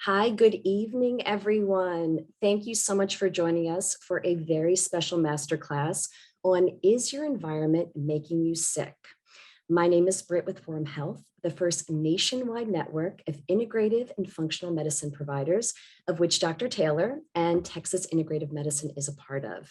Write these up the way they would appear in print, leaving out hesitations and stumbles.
Hi, good evening, everyone. Thank you so much for joining us for a very special masterclass on Is Your Environment Making You Sick? My name is Britt with Forum Health, the first nationwide network of integrative and functional medicine providers, of which Dr. Taylor and Texas Integrative Medicine is a part of.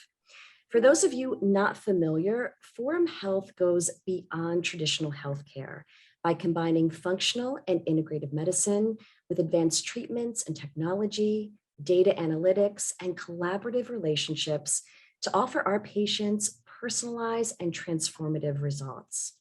For those of you not familiar, Forum Health goes beyond traditional healthcare by combining functional and integrative medicine with advanced treatments and technology, data analytics, and collaborative relationships to offer our patients personalized and transformative results.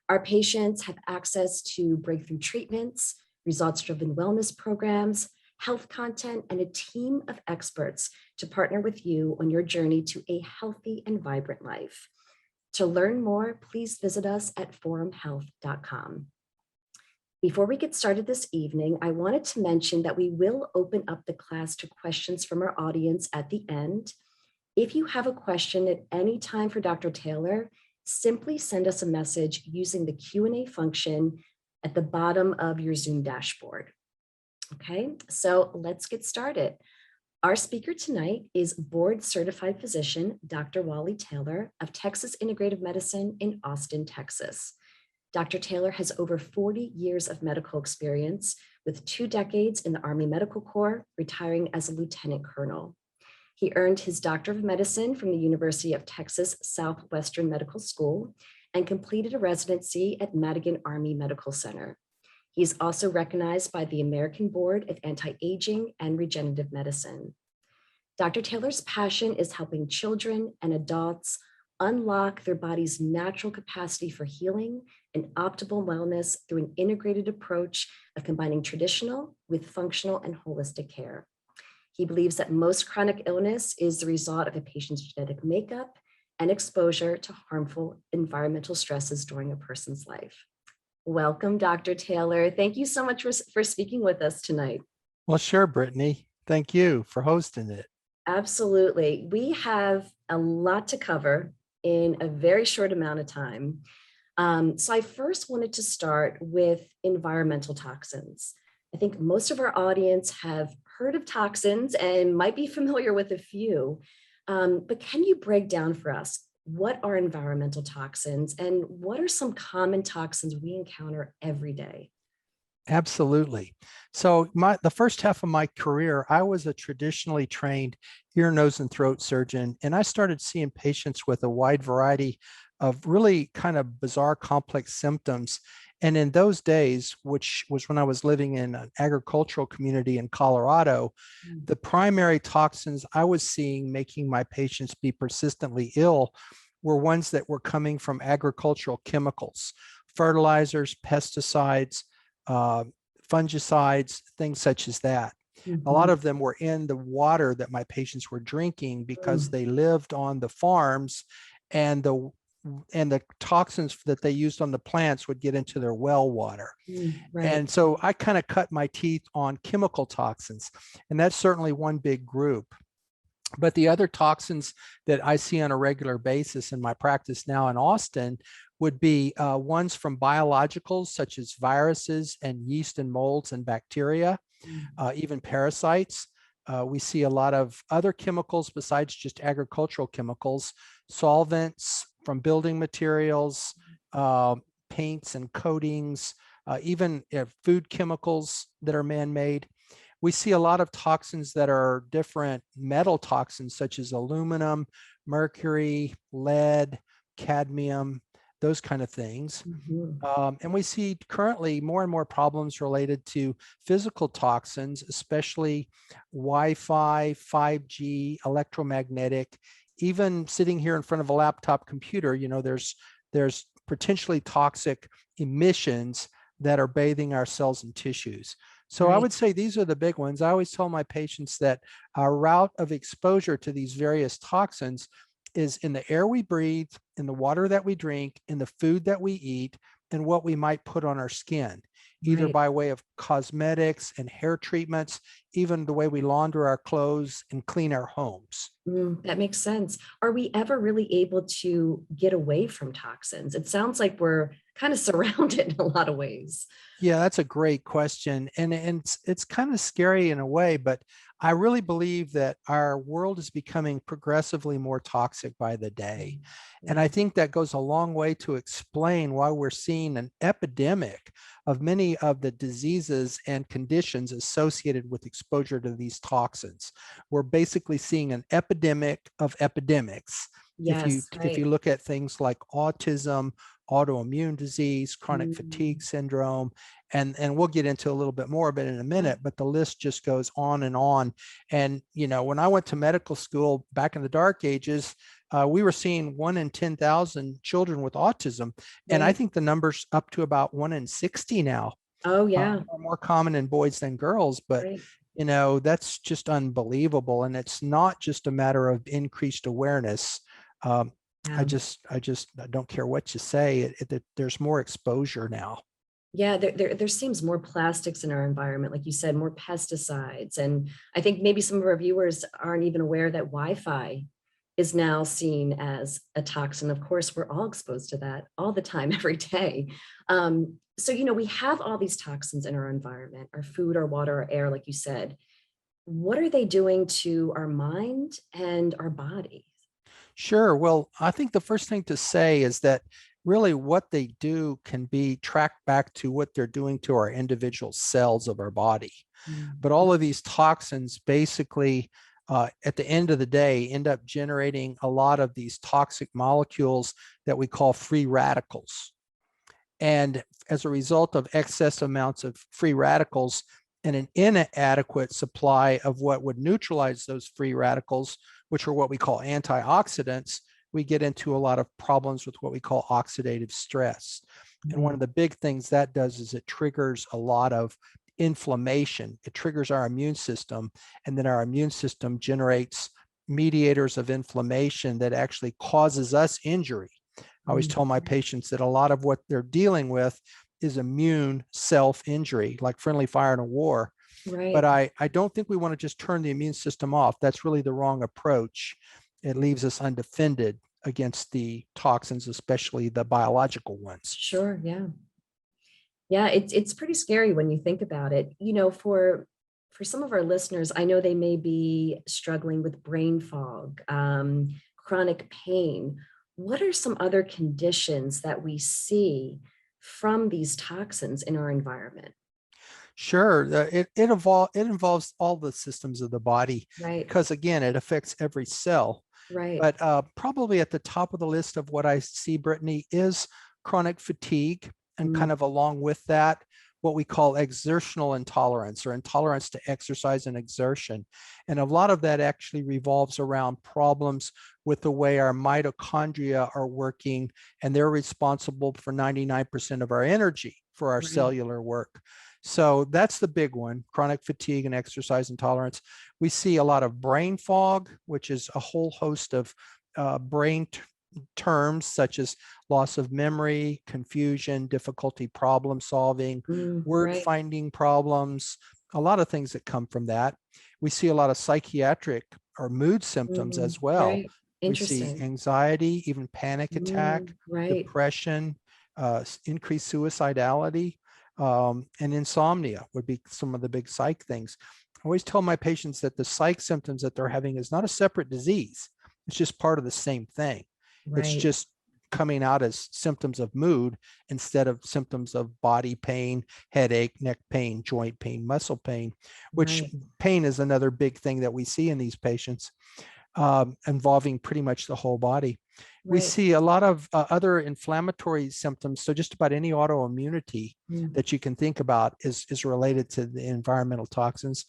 Our patients have access to breakthrough treatments, results-driven wellness programs, health content, and a team of experts to partner with you on your journey to a healthy and vibrant life. To learn more, please visit us at forumhealth.com. Before we get started this evening, I wanted to mention that we will open up the class to questions from our audience at the end. If you have a question at any time for Dr. Taylor, simply send us a message using the Q&A function at the bottom of your Zoom dashboard. Okay, so let's get started. Our speaker tonight is board certified physician, Dr. Wally Taylor of Texas Integrative Medicine in Austin, Texas. Dr. Taylor has over 40 years of medical experience with 2 decades in the Army Medical Corps, retiring as a lieutenant colonel. He earned his Doctor of Medicine from the University of Texas Southwestern Medical School and completed a residency at Madigan Army Medical Center. He is also recognized by the American Board of Anti-Aging and Regenerative Medicine. Dr. Taylor's passion is helping children and adults unlock their body's natural capacity for healing and optimal wellness through an integrated approach of combining traditional with functional and holistic care. He believes that most chronic illness is the result of a patient's genetic makeup and exposure to harmful environmental stresses during a person's life. Welcome, Dr. Taylor. Thank you so much for speaking with us tonight. Well, sure, Brittany. Thank you for hosting it. Absolutely. We have a lot to cover in a very short amount of time. So I first wanted to start with environmental toxins. I think most of our audience have heard of toxins and might be familiar with a few, but can you break down for us what are environmental toxins and what are some common toxins we encounter every day? Absolutely. So the first half of my career, I was a traditionally trained ear, nose, and throat surgeon, and I started seeing patients with a wide variety of really kind of bizarre, complex symptoms. And in those days, which was when I was living in an agricultural community in Colorado, the primary toxins I was seeing making my patients be persistently ill were ones that were coming from agricultural chemicals, fertilizers, pesticides, fungicides, things such as that. A lot of them were in the water that my patients were drinking because they lived on the farms, and the toxins that they used on the plants would get into their well water. Right. And so I kind of cut my teeth on chemical toxins, and that's certainly one big group. But the other toxins that I see on a regular basis in my practice now in Austin would be ones from biologicals such as viruses and yeast and molds and bacteria, even parasites. We see a lot of other chemicals besides just agricultural chemicals, solvents from building materials, paints and coatings, even food chemicals that are man-made. We see a lot of toxins that are different metal toxins such as aluminum, mercury, lead, cadmium, those kind of things. And we see currently more and more problems related to physical toxins, especially Wi-Fi, 5G, electromagnetic. Even sitting here in front of a laptop computer, there's potentially toxic emissions that are bathing our cells and tissues. So I would say these are the big ones. I always tell my patients that our route of exposure to these various toxins is in the air we breathe, in the water that we drink, in the food that we eat, and what we might put on our skin. either Right. by way of cosmetics and hair treatments, even the way we launder our clothes and clean our homes. That makes sense. Are we ever really able to get away from toxins? It sounds like we're kind of surrounded in a lot of ways. Yeah, that's a great question. And it's kind of scary in a way, but I really believe that our world is becoming progressively more toxic by the day. And Yeah. I think that goes a long way to explain why we're seeing an epidemic of many of the diseases and conditions associated with exposure to these toxins. We're basically seeing an epidemic of epidemics. Yes, If you right. look at things like autism, autoimmune disease, chronic Mm, fatigue syndrome, and we'll get into a little bit more of it in a yeah. minute, but the list just goes on and on. And when I went to medical school back in the dark ages, we were seeing 1 in 10,000 children with autism, and I Right. think the number's up to about 1 in 60 now. Oh, yeah. More common in boys than girls, but Right. that's just unbelievable. And it's not just a matter of increased awareness. um, Yeah. I don't care what you say, there's more exposure now. Yeah, there seems more plastics in our environment, like you said, more pesticides. And I think maybe some of our viewers aren't even aware that Wi-Fi is now seen as a toxin. Of course, we're all exposed to that all the time, every day. So, we have all these toxins in our environment, our food, our water, our air, like you said. What are they doing to our mind and our body? Sure. Well, I think the first thing to say is that really what they do can be tracked back to what they're doing to our individual cells of our body. Mm, But all of these toxins basically, at the end of the day, end up generating a lot of these toxic molecules that we call free radicals. And as a result of excess amounts of free radicals and an inadequate supply of what would neutralize those free radicals, which are what we call antioxidants, we get into a lot of problems with what we call oxidative stress. And one mm, of the big things that does is it triggers a lot of inflammation. It triggers our immune system, and then our immune system generates mediators of inflammation that actually causes us injury. I always mm. tell my patients that a lot of what they're dealing with is immune self-injury, like friendly fire in a war. But Right. I don't think we want to just turn the immune system off. That's really the wrong approach. It leaves us undefended against the toxins, especially the biological ones. Sure. Yeah. Yeah, it's pretty scary when you think about it. For some of our listeners, I know they may be struggling with brain fog, chronic pain. What are some other conditions that we see from these toxins in our environment? Sure, it involves all the systems of the body Right, because again, it affects every cell. right. But probably at the top of the list of what I see, Brittany, is chronic fatigue, and Mm, kind of along with that, what we call exertional intolerance or intolerance to exercise and exertion. And a lot of that actually revolves around problems with the way our mitochondria are working, and they're responsible for 99% of our energy for our right. cellular work. So that's the big one, chronic fatigue and exercise intolerance. We see a lot of brain fog, which is a whole host of brain terms such as loss of memory, confusion, difficulty problem solving, word Right. finding problems, a lot of things that come from that. We see a lot of psychiatric or mood symptoms as well. Right. We see Interesting. anxiety, even panic attack, Right. depression, increased suicidality, and insomnia would be some of the big psych things. I always tell my patients that the psych symptoms that they're having is not a separate disease. It's just part of the same thing. It's Right. just coming out as symptoms of mood instead of symptoms of body pain, headache, neck pain, joint pain, muscle pain, which Right. pain is another big thing that we see in these patients, involving pretty much the whole body. We Right. see a lot of other inflammatory symptoms. So just about any autoimmunity Mm, that you can think about is related to the environmental toxins.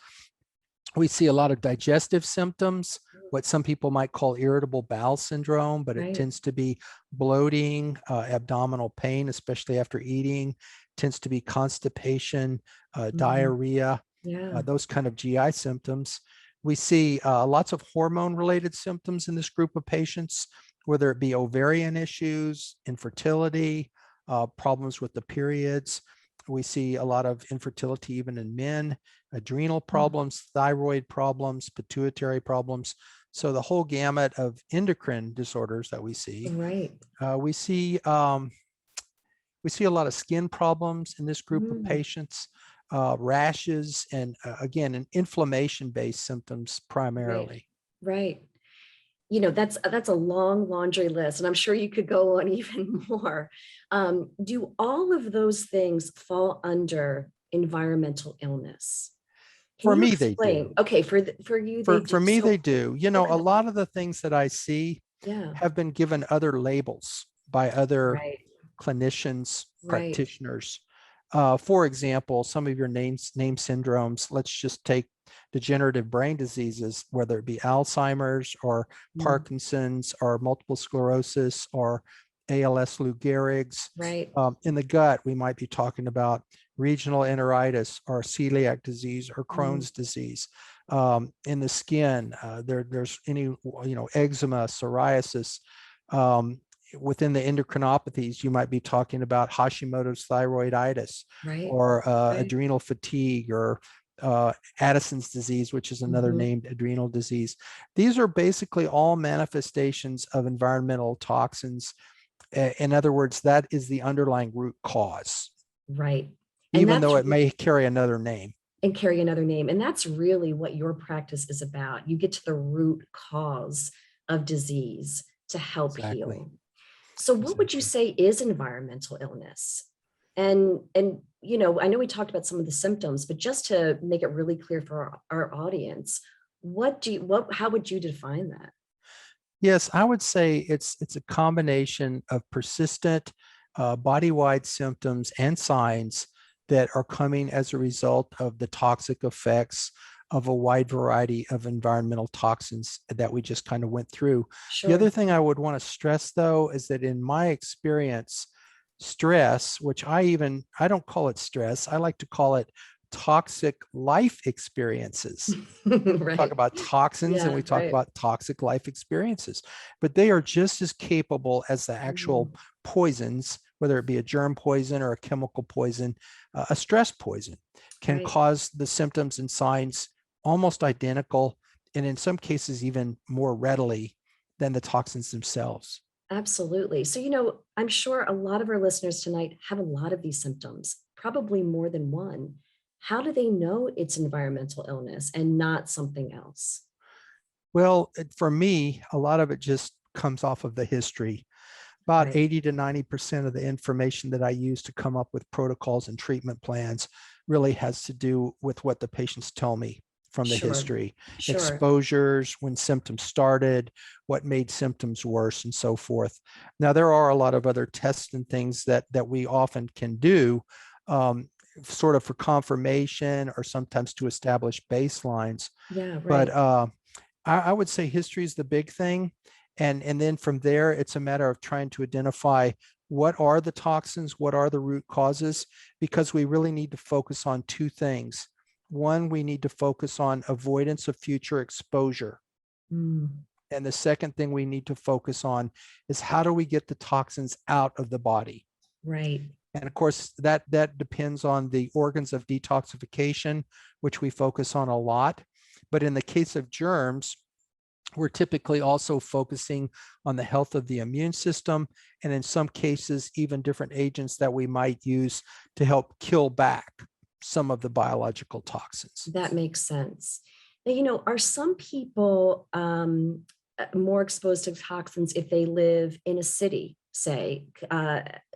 We see a lot of digestive symptoms, what some people might call irritable bowel syndrome, but it right. tends to be bloating, abdominal pain, especially after eating, tends to be constipation, Mm, diarrhea, yeah. those kind of GI symptoms. We see lots of hormone related symptoms in this group of patients, whether it be ovarian issues, infertility, problems with the periods. We see a lot of infertility even in men, adrenal Mm. problems, thyroid problems, pituitary problems. So the whole gamut of endocrine disorders that we see. Right. Uh, we see um, we see a lot of skin problems in this group of Mm. patients, rashes, and again, an inflammation-based symptoms Right. primarily. Right. That's a long laundry list, and I'm sure you could go on even more. Do all of those things fall under environmental illness? Can For you me, they do. explain? Okay, for you, they do. For me, So, they do. You know, a okay, lot of the things that I see yeah, have been given other labels by other right, clinicians, right, practitioners. For example, some of your name syndromes, let's just take degenerative brain diseases, whether it be Alzheimer's or mm, Parkinson's or multiple sclerosis or ALS Lou Gehrig's. right, In the gut, we might be talking about regional enteritis or celiac disease or mm, Crohn's disease. In the skin, there's any, eczema, psoriasis. Um, Within the endocrinopathies, you might be talking about Hashimoto's thyroiditis right, or right, adrenal fatigue or Addison's disease, which is another mhm, named adrenal disease. These are basically all manifestations of environmental toxins. In other words, that is the underlying root cause, right. And even that's though it may carry another name. and carry another name. And that's really what your practice is about. You get to the root cause of disease to help Exactly. heal. So what would you Exactly. say is environmental illness? And I know we talked about some of the symptoms, but just to make it really clear for our audience, how would you define that? Yes, I would say it's a combination of persistent body-wide symptoms and signs that are coming as a result of the toxic effects of a wide variety of environmental toxins that we just kind of went through. The other Sure. thing I would want to stress though is that in my experience, stress, which I don't call it stress, I like to call it toxic life experiences. Talk Right. about toxins and Yeah, we talk right. about toxic life experiences, but they are just as capable as the actual Mm, poisons, whether it be a germ poison or a chemical poison. A stress poison can right. cause the symptoms and signs almost identical, and in some cases, even more readily than the toxins themselves. Absolutely. So, I'm sure a lot of our listeners tonight have a lot of these symptoms, probably more than one. How do they know it's environmental illness and not something else? Well, for me, a lot of it just comes off of the history. About Right. 80 to 90% of the information that I use to come up with protocols and treatment plans really has to do with what the patients tell me from the Sure. history, Sure. exposures, when symptoms started, what made symptoms worse, and so forth. Now, there are a lot of other tests and things that we often can do, um, sort of for confirmation or sometimes to establish baselines. Yeah, But right. I would say history is the big thing. And then from there, it's a matter of trying to identify what are the toxins, what are the root causes, because we really need to focus on two things. One, we need to focus on avoidance of future exposure. Mm, And the second thing we need to focus on is how do we get the toxins out of the body? right. And of course, that depends on the organs of detoxification, which we focus on a lot. But in the case of germs, we're typically also focusing on the health of the immune system, and in some cases, even different agents that we might use to help kill back some of the biological toxins. That makes sense. Now, are some people more exposed to toxins if they live in a city, say,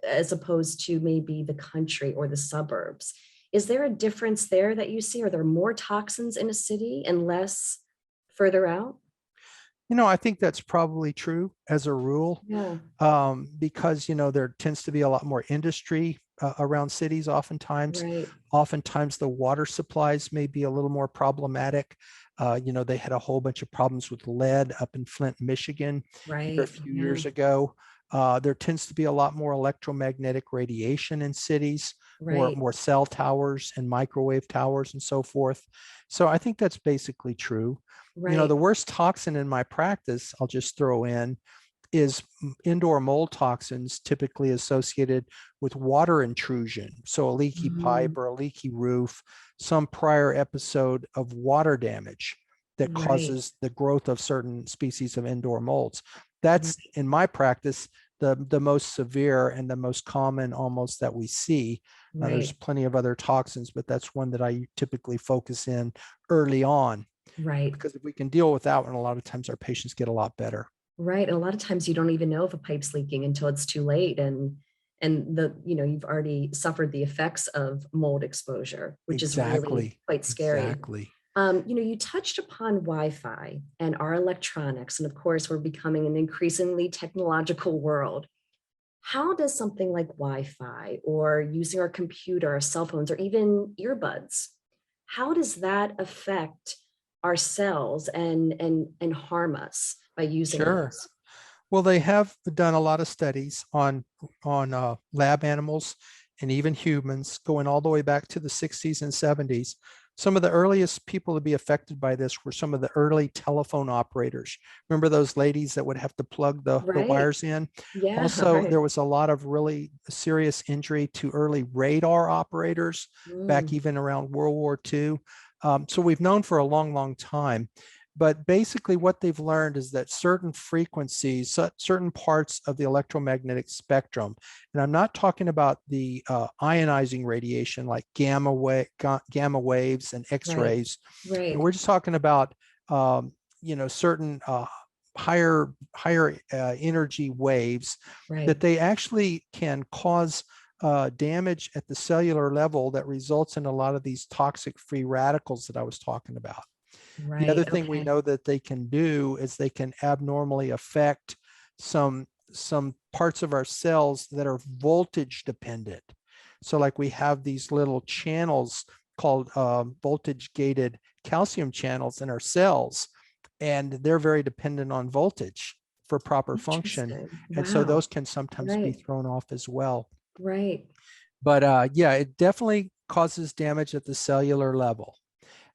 as opposed to maybe the country or the suburbs? Is there a difference there that you see? Are there more toxins in a city and less further out? I think that's probably true as a rule, Yeah, because there tends to be a lot more industry around cities oftentimes. right, Oftentimes the water supplies may be a little more problematic. They had a whole bunch of problems with lead up in Flint, Michigan here a right. few Yeah, years ago. There tends to be a lot more electromagnetic radiation in cities, right, more cell towers and microwave towers and so forth. So I think that's basically true. The right. worst toxin in my practice, I'll just throw in, is indoor mold toxins typically associated with water intrusion. So a leaky pipe Mm, or a leaky roof, some prior episode of water damage that right, causes the growth of certain species of indoor molds. That's, right, in my practice, the most severe and the most common almost that we see. Now, there's right, plenty of other toxins, but that's one that I typically focus in early on, right. because if we can deal with that one, a lot of times our patients get a lot better. Right. And a lot of times you don't even know if a pipe's leaking until it's too late. And you've already suffered the effects of mold exposure, which is really Exactly. quite scary. Exactly. You touched upon Wi-Fi and our electronics, and of course, we're becoming an increasingly technological world. How does something like Wi-Fi or using our computer, our cell phones, or even earbuds, how does that affect our cells and harm us by using Sure. those? Well, they have done a lot of studies on lab animals and even humans, going all the way back to the 60s and 70s. Some of the earliest people to be affected by this were some of the early telephone operators. Remember those ladies that would have to plug the Right. wires in? Yeah. Also, Right. there was a lot of really serious injury to early radar operators back Mm, even around World War II. So we've known for a long, long time. But basically, what they've learned is that certain frequencies, certain parts of the electromagnetic spectrum, and I'm not talking about the ionizing radiation like gamma waves and right. X-rays. And Right. we're just talking about certain higher energy waves Right. that they actually can cause damage at the cellular level that results in a lot of these toxic free radicals that I was talking about. The other Right. thing we Okay. know that they can do is they can abnormally affect some parts of our cells that are voltage dependent. So like we have these little channels called voltage gated calcium channels in our cells, and they're very dependent on voltage for proper function. Interesting. And so those Wow. can sometimes be Right. thrown off as well. Right. But yeah, it definitely causes damage at the cellular level.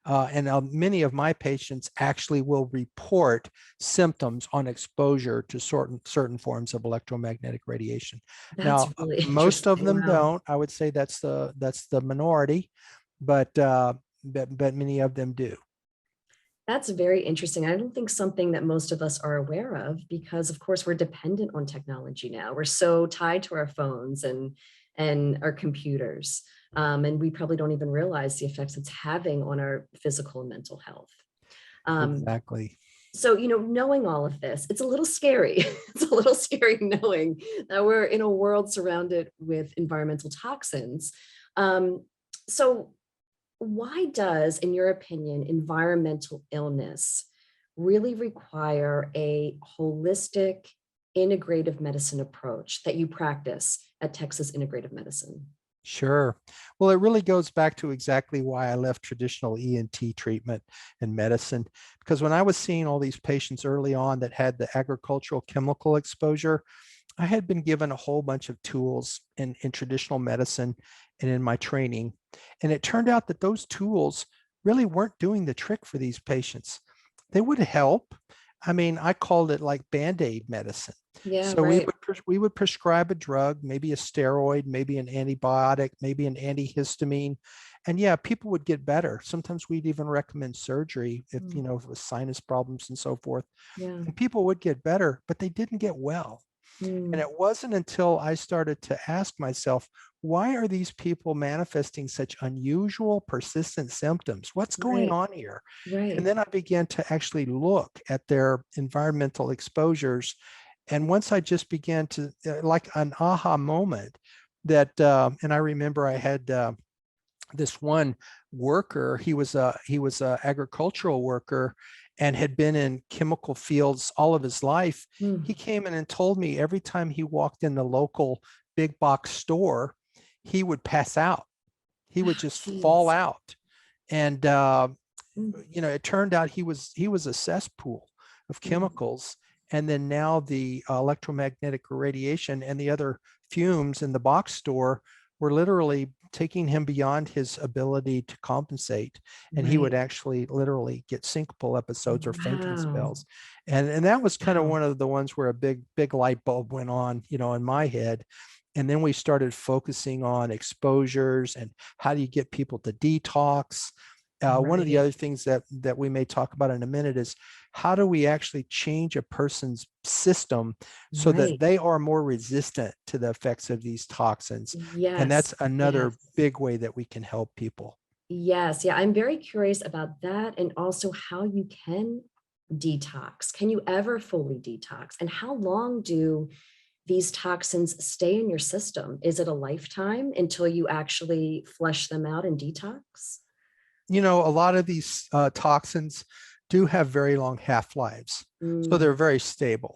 And many of my patients actually will report symptoms on exposure to certain forms of electromagnetic radiation. That's Now, really most of interesting. them Wow. don't. I would say that's the minority, but but many of them do. That's very interesting. I don't think something that most of us are aware of because, of course, we're dependent on technology now. We're so tied to our phones and our computers, and we probably don't even realize the effects it's having on our physical and mental health. Um, Exactly. so, knowing all of this, it's a little scary. It's a little scary knowing that we're in a world surrounded with environmental toxins. Um, so, why does, in your opinion, environmental illness really require a holistic, integrative medicine approach that you practice at Texas Integrative Medicine? Sure. Well, it really goes back to exactly why I left traditional ENT treatment and medicine. Because when I was seeing all these patients early on that had the agricultural chemical exposure, I had been given a whole bunch of tools in traditional medicine and in my training. And it turned out that those tools really weren't doing the trick for these patients. They would help. I mean, I called it like Band-Aid medicine. Yeah, So right. we would prescribe a drug, maybe a steroid, maybe an antibiotic, maybe an antihistamine. And yeah, people would get better. Sometimes we'd even recommend surgery if, Mm, if it was sinus problems and so forth. yeah. And people would get better, but they didn't get well. And Mm, it wasn't until I started to ask myself, why are these people manifesting such unusual, persistent symptoms? What's going right. on here? And Right. then I began to actually look at their environmental exposures. And once I just began to, like an aha moment and I remember I had this one worker. He was a agricultural worker and had been in chemical fields all of his life. He Mm. came in and told me every time he walked in the local big box store, he would pass out. He would Ah, just fall geez. out. And Mm, it turned out he was a cesspool of mm, chemicals. And then now the electromagnetic radiation and the other fumes in the box store were literally taking him beyond his ability to compensate. And he would Right. actually literally get syncopal episodes or fainting Wow. spells. And that was kind of Wow. one of the ones where a big light bulb went on, in my head. And then we started focusing on exposures and how do you get people to detox. One of the Right. other things that we may talk about in a minute is how do we actually change a person's system so that Right. they are more resistant to the effects of these toxins. And that's Yes. another Yes. big way that we can help people. Yes. Yeah. I'm very curious about that and also how you can detox. Can you ever fully detox? And how long do these toxins stay in your system? Is it a lifetime until you actually flush them out and detox? A lot of these toxins do have very long half-lives, so Mm, they're very stable.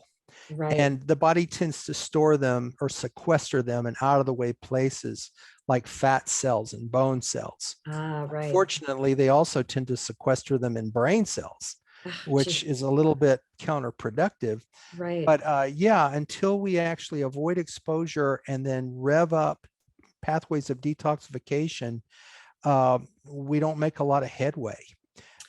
right. And the body tends to store them or sequester them in out of the way places like fat cells and bone cells. Ah, right. Unfortunately, they also tend to sequester them in brain cells, Ah, which gee, is a little bit counterproductive. right. But yeah, until we actually avoid exposure and then rev up pathways of detoxification, we don't make a lot of headway.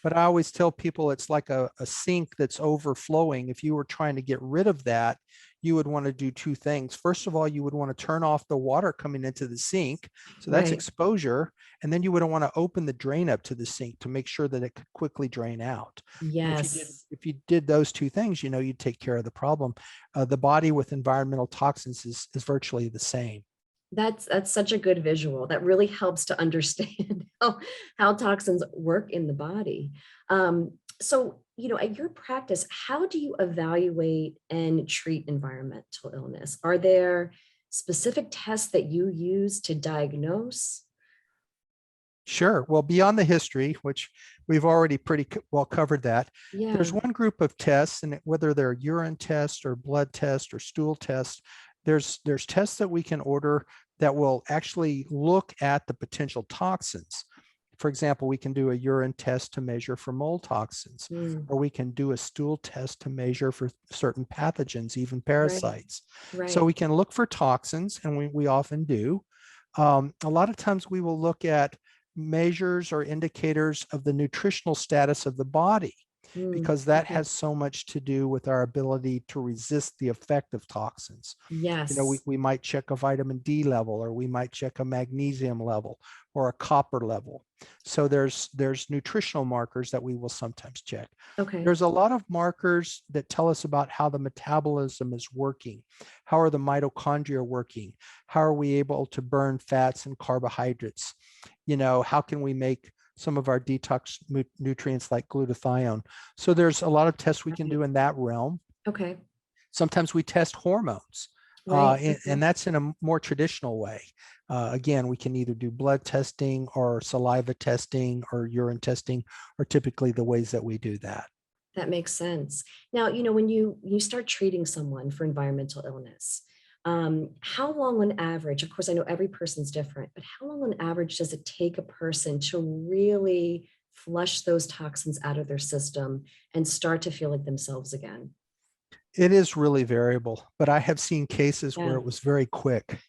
But I always tell people it's like a sink that's overflowing. If you were trying to get rid of that, you would want to do two things. First of all, you would want to turn off the water coming into the sink. So that's Right. exposure. And then you would want to open the drain up to the sink to make sure that it could quickly drain out. And Yes. if you did those two things, you'd take care of the problem. The body with environmental toxins is virtually the same. That's such a good visual. That really helps to understand how toxins work in the body. So, at your practice, how do you evaluate and treat environmental illness? Are there specific tests that you use to diagnose? Sure. Well, beyond the history, which we've already pretty well covered that, there's Yeah. one group of tests, and whether they're urine tests or blood tests or stool tests, there's tests that we can order that will actually look at the potential toxins. For example, we can do a urine test to measure for mold toxins, Mm, or we can do a stool test to measure for certain pathogens, even right. parasites. So Right. we can look for toxins, and we often do. A lot of times we will look at measures or indicators of the nutritional status of the body Mm, because that okay. has so much to do with our ability to resist the effect of toxins. Yes. We might check a vitamin D level, or we might check a magnesium level or a copper level. So there's nutritional markers that we will sometimes check. Okay. There's a lot of markers that tell us about how the metabolism is working. How are the mitochondria working? How are we able to burn fats and carbohydrates? How can we make some of our detox nutrients like glutathione? So there's a lot of tests we can Right. do in that realm. Okay. Sometimes we test hormones, Right. and Okay. that's in a more traditional way. Again, we can either do blood testing or saliva testing or urine testing, or typically the ways that we do that. That makes sense. Now, when you start treating someone for environmental illness, how long on average, of course, I know every person's different, but how long on average does it take a person to really flush those toxins out of their system and start to feel like themselves again? It is really variable, but I have seen cases where Yeah. it was very quick.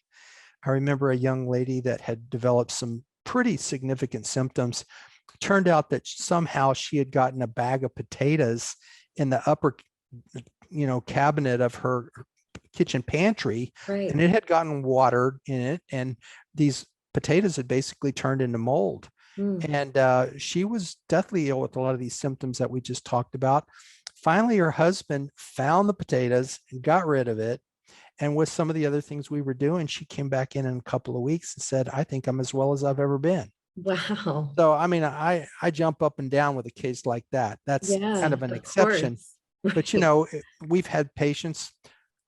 I remember a young lady that had developed some pretty significant symptoms. Turned out that somehow she had gotten a bag of potatoes in the upper, cabinet of her kitchen pantry, Right. and it had gotten water in it, and these potatoes had basically turned into mold. Mm. And she was deathly ill with a lot of these symptoms that we just talked about. Finally, her husband found the potatoes and got rid of it. And with some of the other things we were doing, she came back in a couple of weeks and said, I think I'm as well as I've ever been. Wow. So, I mean, I jump up and down with a case like that. That's kind Yeah, of an of exception. course. But, Right. we've had patients,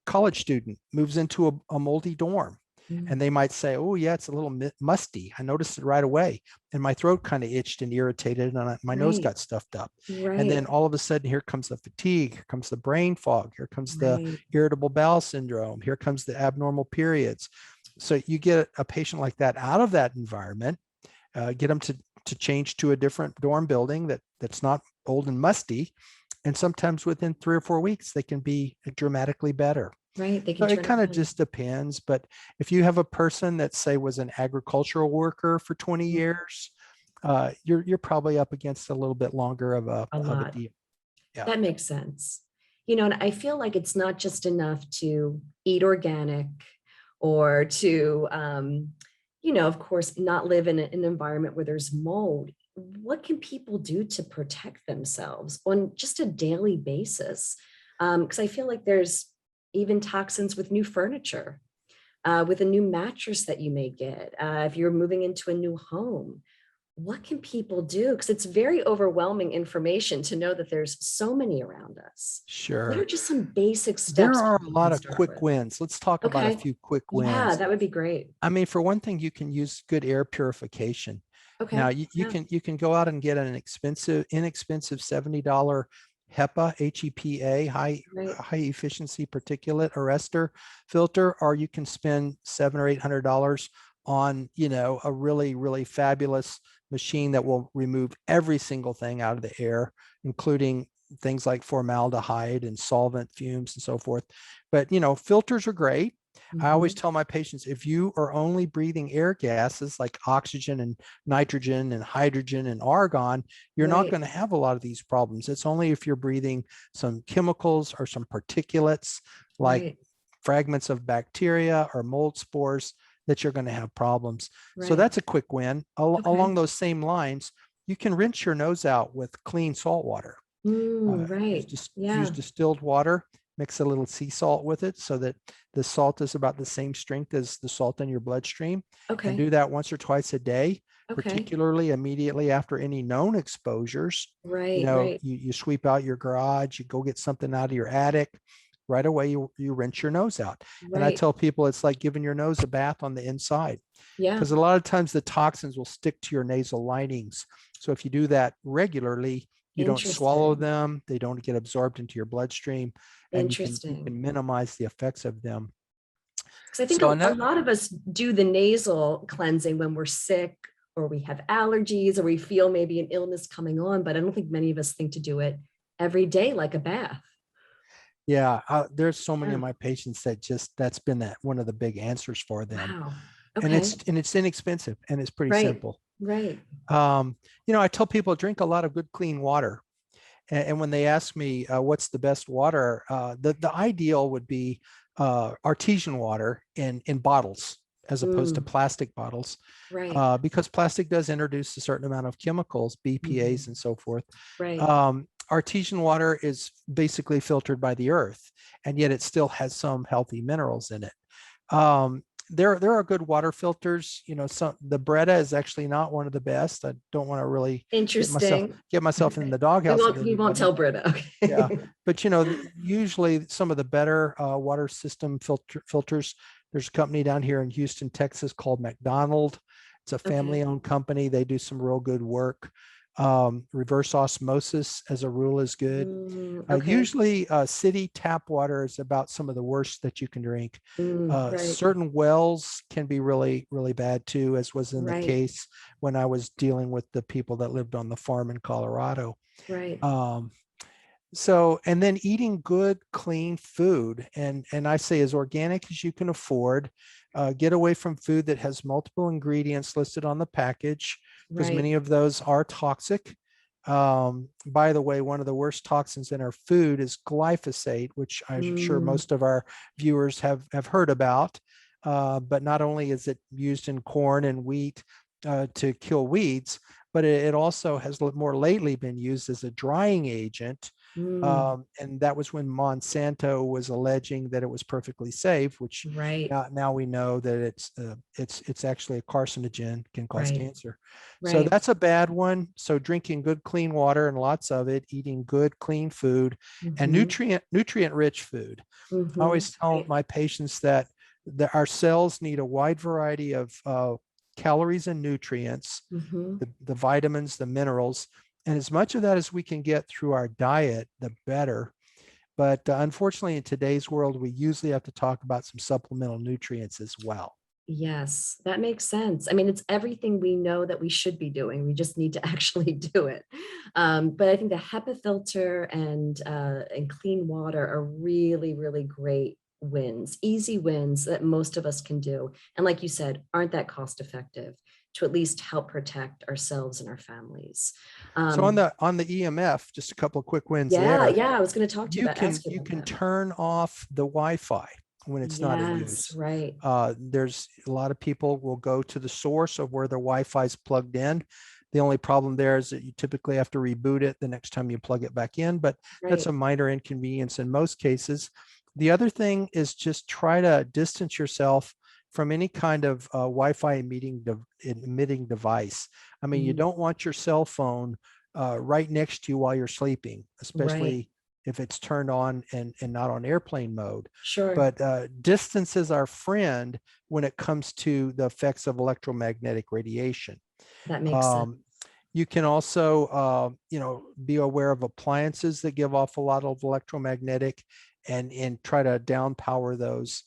college student moves into a moldy dorm, Mm. and they might say, oh, yeah, it's a little musty. I noticed it right away. And my throat kind of itched and irritated, and my nose Right. got stuffed up. And then Right. all of a sudden, here comes the fatigue, here comes the brain fog, here comes the Right. irritable bowel syndrome, here comes the abnormal periods. So you get a patient like that out of that environment, get them to change to a different dorm building that's not old and musty. And sometimes within 3 or 4 weeks, they can be dramatically better. Right. They So can it turn it kind of on. just depends. But if you have a person that say was an agricultural worker for 20 Mm, years, you're probably up against a little bit longer a of a lot. deal. Yeah, That makes sense. And I feel like it's not just enough to eat organic or to, of course, not live in an environment where there's mold. What can people do to protect themselves on just a daily basis? Because I feel like there's even toxins with new furniture, with a new mattress that you may get, if you're moving into a new home. What can people do? Because it's very overwhelming information to know that there's so many around us. What are sure. just some basic There steps are a people can lot of start quick with? wins. Let's talk about a Okay. few quick Yeah, wins. that would be great. I mean, for one thing, you can use good air purification. Now, Okay. Yeah. you can go out and get an inexpensive $70 HEPA, HEPA, Right. high efficiency particulate arrestor filter, or you can spend $700 or $800 on, a really fabulous machine that will remove every single thing out of the air, including things like formaldehyde and solvent fumes and so forth. But filters are great. I always Mhm. tell my patients, if you are only breathing air gases like oxygen and nitrogen and hydrogen and argon, you're not Right. going to have a lot of these problems. It's only if you're breathing some chemicals or some particulates like Right. fragments of bacteria or mold spores that you're going to have problems. So Right. that's a quick win. Okay. Along those same lines, you can rinse your nose out with clean salt water. Right. Use Yeah. distilled water, mix a little sea salt with it so that the salt is about the same strength as the salt in your bloodstream, and Okay. do that once or twice a day, Okay. particularly immediately after any known exposures. Right. Right. You sweep out your garage, you go get something out of your attic, right away you rinse your nose out. And I Right. tell people it's like giving your nose a bath on the inside, Yeah. because a lot of times the toxins will stick to your nasal linings. So if you do that regularly, you don't swallow Interesting. them, they don't get absorbed into your bloodstream, and you Interesting. can minimize the effects of them. Because I think So a another, lot of us do the nasal cleansing when we're sick or we have allergies or we feel maybe an illness coming on, but I don't think many of us think to do it every day like a bath. yeah, there's so many Yeah. of my patients that that's been that one of the big answers for them, Wow. and Okay. it's inexpensive and it's pretty Right. simple. Right. Um, I tell people drink a lot of good clean water. And when they ask me what's the best water, the ideal would be artesian water in bottles as opposed to Mm, plastic bottles, right. because plastic does introduce a certain amount of chemicals, BPAs Mhm. and so forth. Right. Artesian water is basically filtered by the earth, and yet it still has some healthy minerals in it. There are good water filters. Some the Brita is actually not one of the best. I don't want to really Interesting. get myself in the We doghouse with won't we won't everybody. tell Britta. Yeah, Okay. but usually some of the better water system filters. There's a company down here in Houston, Texas called McDonald. It's a Okay. family-owned company. They do some real good work. Reverse osmosis, as a rule, is good. Okay. Usually, city tap water is about some of the worst that you can drink. Right. Certain wells can be really bad too, as was in the Right. case when I was dealing with the people that lived on the farm in Colorado. Right. Um, and then eating good, clean food, and I say as organic as you can afford. Get away from food that has multiple ingredients listed on the package, because Right. many of those are toxic. By the way, one of the worst toxins in our food is glyphosate, which I'm sure Mm, most of our viewers have heard about. But not only is it used in corn and wheat to kill weeds, but it also has more lately been used as a drying agent. mm, And that was when Monsanto was alleging that it was perfectly safe, which right. now we know that it's actually a carcinogen, can cause Right. cancer. So Right. that's a bad one. So drinking good clean water and lots of it, eating good clean food, and Mm-hmm. nutrient rich food. I Mm-hmm. always tell Right. my patients that our cells need a wide variety of calories and nutrients, Mm-hmm. the vitamins, the minerals, and as much of that as we can get through our diet, the better. But unfortunately, in today's world, we usually have to talk about some supplemental nutrients as well. Yes, that makes sense. I mean, it's everything we know that we should be doing. We just need to actually do it. But I think the HEPA filter and clean water are really, really great wins, easy wins that most of us can do. And like you said, aren't that cost effective to at least help protect ourselves and our families. So on Um, the EMF, just a couple of quick wins yeah, there. yeah, I was going to talk to you You about, can ask you about that. turn off the Wi-Fi when it's not in Yes, use. right, There's a lot of people will go to the source of where their Wi-Fi is plugged in. The only problem there is that you typically have to reboot it the next time you plug it back in, but that's a right. minor inconvenience in most cases. The other thing is just try to distance yourself from any kind of Wi-Fi emitting device. I mean, you Mm, don't want your cell phone right next to you while you're sleeping, right, especially if it's turned on and not on airplane mode. sure. But distance is our friend when it comes to the effects of electromagnetic radiation. That makes sense. Um, you can also, be aware of appliances that give off a lot of electromagnetic and try to down power those.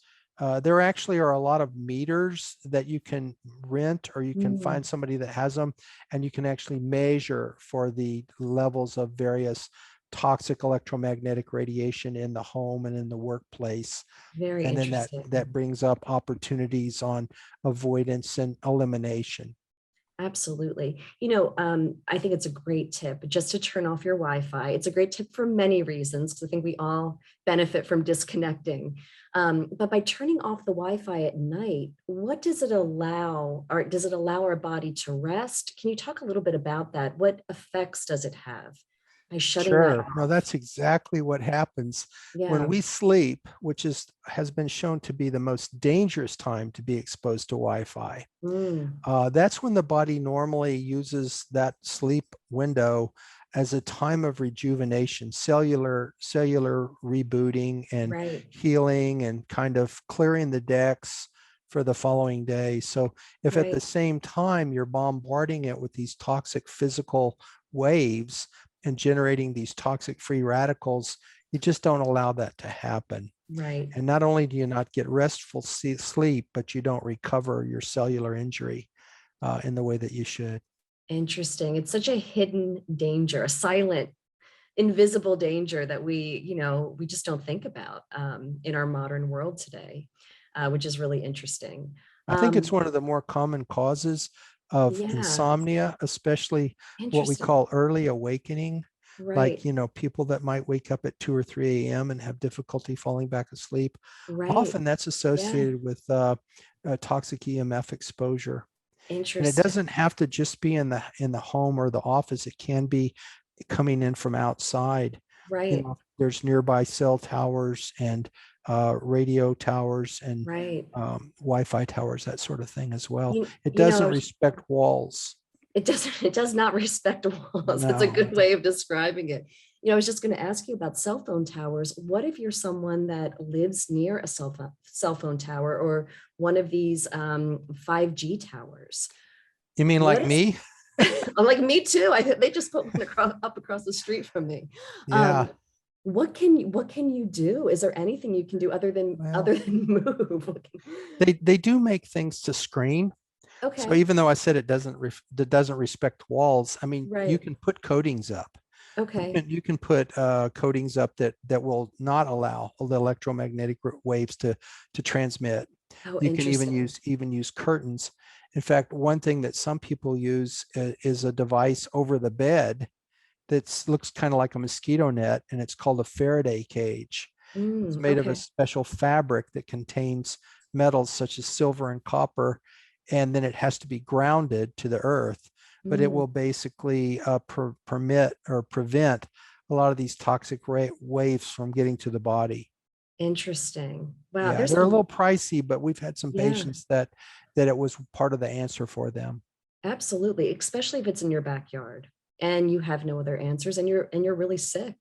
There actually are a lot of meters that you can rent, or you can Mm, find somebody that has them, and you can actually measure for the levels of various toxic electromagnetic radiation in the home and in the workplace. very And then interesting. that brings up opportunities on avoidance and elimination. Absolutely. I think it's a great tip just to turn off your Wi-Fi. It's a great tip for many reasons because I think we all benefit from disconnecting. But by turning off the Wi-Fi at night, what does it allow, or does it allow our body to rest? Can you talk a little bit about that? What effects does it have by shutting that Sure. No, off? that's exactly what happens when Yeah. we sleep, which has been shown to be the most dangerous time to be exposed to Wi-Fi. Mm, That's when the body normally uses that sleep window as a time of rejuvenation, cellular rebooting and right. healing, and kind of clearing the decks for the following day. So if at Right. the same time you're bombarding it with these toxic physical waves and generating these toxic free radicals, you just don't allow that to happen. Right. And not only do you not get restful sleep, but you don't recover your cellular injury in the way that you should. Interesting. It's such a hidden danger, a silent, invisible danger that we just don't think about in our modern world today, which is really interesting. I think it's Um, one of the more common causes of yeah, insomnia, especially what we interesting. call early awakening. Like, Right, people that might wake up at 2 or 3 a.m. and have difficulty falling back asleep. right. Often that's Yeah, associated with toxic EMF exposure. And it interesting. doesn't have to just be in the home or the office. It can be coming in from outside. Right, There's nearby cell towers and radio towers and right. Wi-Fi towers, that sort of thing as well. You, It you doesn't know, respect walls. it doesn't, it does not respect walls. That's a No, good way of describing it. I was just going to ask you about cell phone towers. What if you're someone that lives near a cell phone tower or one of these 5G towers? you mean What like is me? I'm like, me too. They just put one up across the street from me. Yeah. Um, what can you do? Is there anything you can do other than Well, other than move? they do make things to screen. So Okay, even though I said it doesn't respect walls, I mean, you right. can put coatings up. Okay. You can put coatings up that will not allow the electromagnetic waves to transmit. Oh, You can interesting. even use curtains. In fact, one thing that some people use is a device over the bed that looks kind of like a mosquito net, and it's called a Faraday cage. It's made of a Okay. special fabric that contains metals such as silver and copper, and then it has to be grounded to the earth. But it Mm, will basically permit or prevent a lot of these toxic waves from getting to the body. interesting. Wow. Yeah, There's they're a a little pricey, but we've had some Yeah, patients that it was part of the answer for them. absolutely. Especially if it's in your backyard and you have no other answers and you're really sick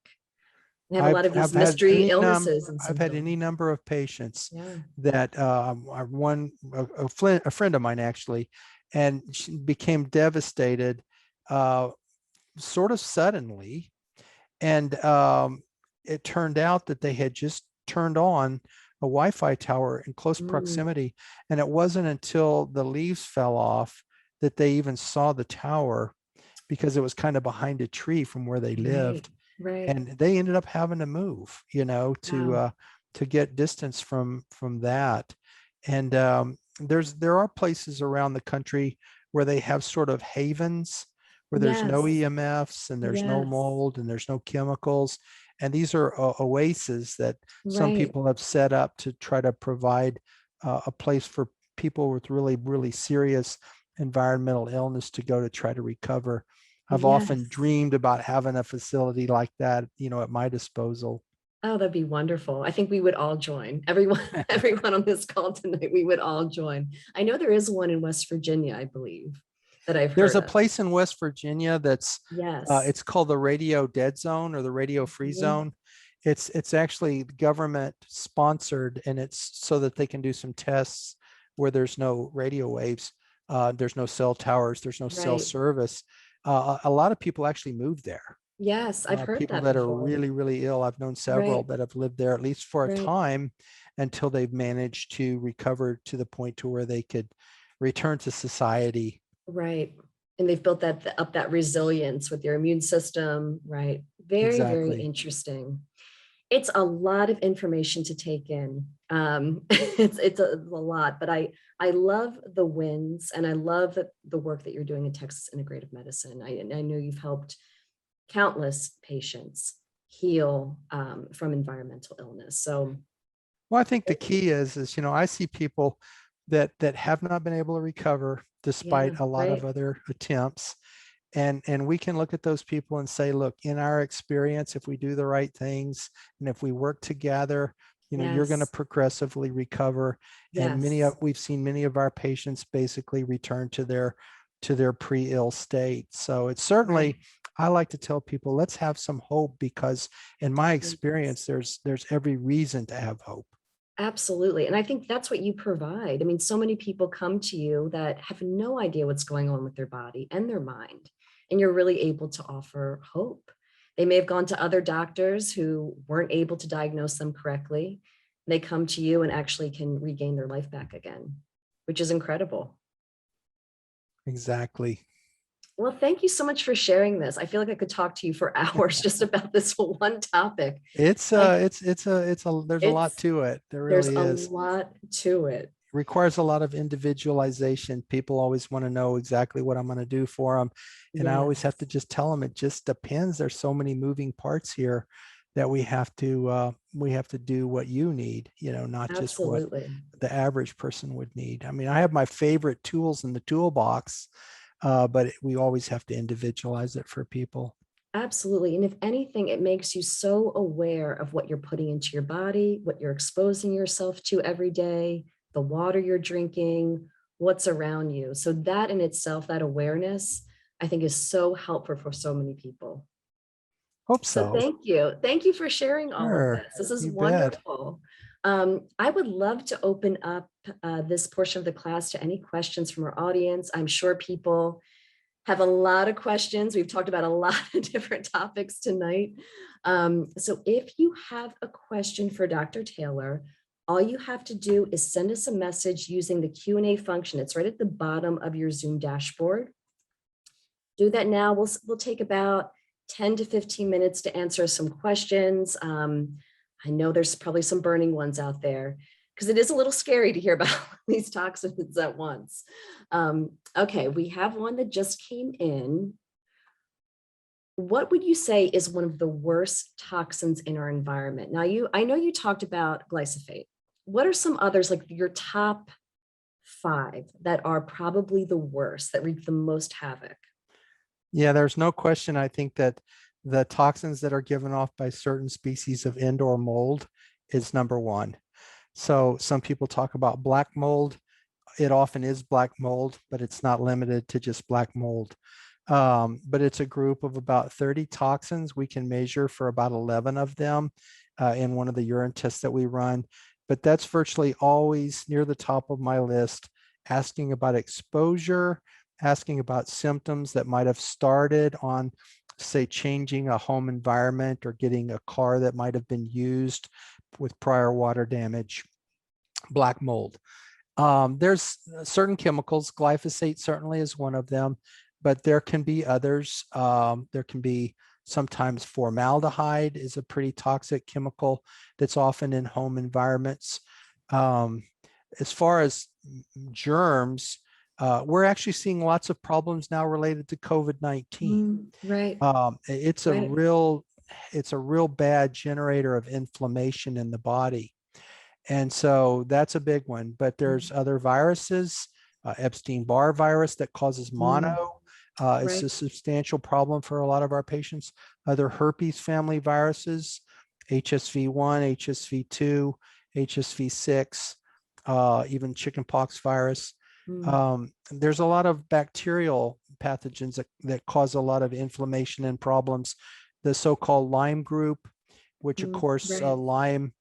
and have a lot of these I've had mystery illnesses and I've had symptoms. any number of patients Yeah. that a friend of mine actually, and she became devastated uh, sort of suddenly, and it turned out that they had just turned on a Wi-Fi tower in close Mm, proximity, and it wasn't until the leaves fell off that they even saw the tower, because it was kind of behind a tree from where they right. lived, Right. and they ended up having to move, Wow. to get distance from that. And there are places around the country where they have sort of havens where there's no Yes. EMFs and there's no Yes. mold and there's no chemicals. And these are oases that some Right. people have set up to try to provide a place for people with really, really serious environmental illness to go to try to recover. I've often Yes. dreamed about having a facility like that, at my disposal. Oh, that'd be wonderful. I think we would all join. Everyone, everyone on this call tonight, we would all join. I know there is one in West Virginia, I believe, that I've There's heard a of. place in West Virginia that's Yes. it's called the radio dead zone or the radio free Mhm. zone. It's actually government sponsored, and it's so that they can do some tests where there's no radio waves, there's no cell towers, there's no cell Right. service. A lot of people actually move there. Yes, I've heard People that that are before. really, really ill. I've known several Right. that have lived there at least for a Right. time until they've managed to recover to the point to where they could return to society. Right. And they've built that up that resilience with your immune system. Right. Very, very Exactly. interesting. It's a lot of information to take in. It's a lot, but I love the wins and I love the work that you're doing in Texas Integrative Medicine. I know you've helped countless patients heal from environmental illness. So Well, I think the key is, I see people that have not been able to recover yeah, despite a lot of right. other attempts. And we can look at those people and say, look, in our experience, if we do the right things and if we work together, you're going to Yes, progressively recover. And yes, we've seen many of our patients basically return to their pre-ill state. So it's right. certainly, I like to tell people, let's have some hope, because in my Yes. experience, there's every reason to have hope. Absolutely. And I think that's what you provide. I mean, so many people come to you that have no idea what's going on with their body and their mind, and you're really able to offer hope. They may have gone to other doctors who weren't able to diagnose them correctly. They come to you and actually can regain their life back again, which is incredible. Exactly. Well, thank you so much for sharing this. I feel like I could talk to you for hours just about this one topic. Like There's a lot it's to it. There there's really a is. lot to it. Requires a lot of individualization. People always want to know exactly what I'm going to do for them. And I always have Yes, to just tell them it just depends. There's so many moving parts here that we have to do what you need, not just what absolutely. the average person would need. I mean, I have my favorite tools in the toolbox, but we always have to individualize it for people. Absolutely. And if anything, it makes you so aware of what you're putting into your body, what you're exposing yourself to every day, the water you're drinking, what's around you. So that in itself, that awareness, I think is so helpful for so many people. Hope So so. thank you. Thank you for sharing all of Sure. this. This is You bet. wonderful. I would love to open up this portion of the class to any questions from our audience. I'm sure people have a lot of questions. We've talked about a lot of different topics tonight. So if you have a question for Dr. Taylor, all you have to do is send us a message using the Q&A function. It's right at the bottom of your Zoom dashboard. Do that now. We'll take about 10 to 15 minutes to answer some questions. I know there's probably some burning ones out there because it is a little scary to hear about these toxins at once. Okay, we have one that just came in. What would you say is one of the worst toxins in our environment? Now, I know you talked about glyphosate. What are some others, like your top five, that are probably the worst, that wreak the most havoc? Yeah, there's no question. I think that the toxins that are given off by certain species of indoor mold is number one. So some people talk about black mold. It often is black mold, but it's not limited to just black mold. But it's a group of about 30 toxins. We can measure for about 11 of them in one of the urine tests that we run. But that's virtually always near the top of my list, asking about exposure, asking about symptoms that might have started on, say, changing a home environment or getting a car that might have been used with prior water damage. Black mold. There's certain chemicals, glyphosate certainly is one of them, but there can be others. There can be Sometimes formaldehyde is a pretty toxic chemical that's often in home environments. Um, as far as germs, we're actually seeing lots of problems now related to COVID-19. Right, It's a right. real, it's a real bad generator of inflammation in the body. And so that's a big one. But there's other viruses, Epstein-Barr virus that causes Mm, mono. It's right. a substantial problem for a lot of our patients. Other herpes family viruses, HSV1, HSV2, HSV6, even chickenpox virus. Mm, There's a lot of bacterial pathogens that cause a lot of inflammation and problems. The so-called Lyme group, which of course right, Lyme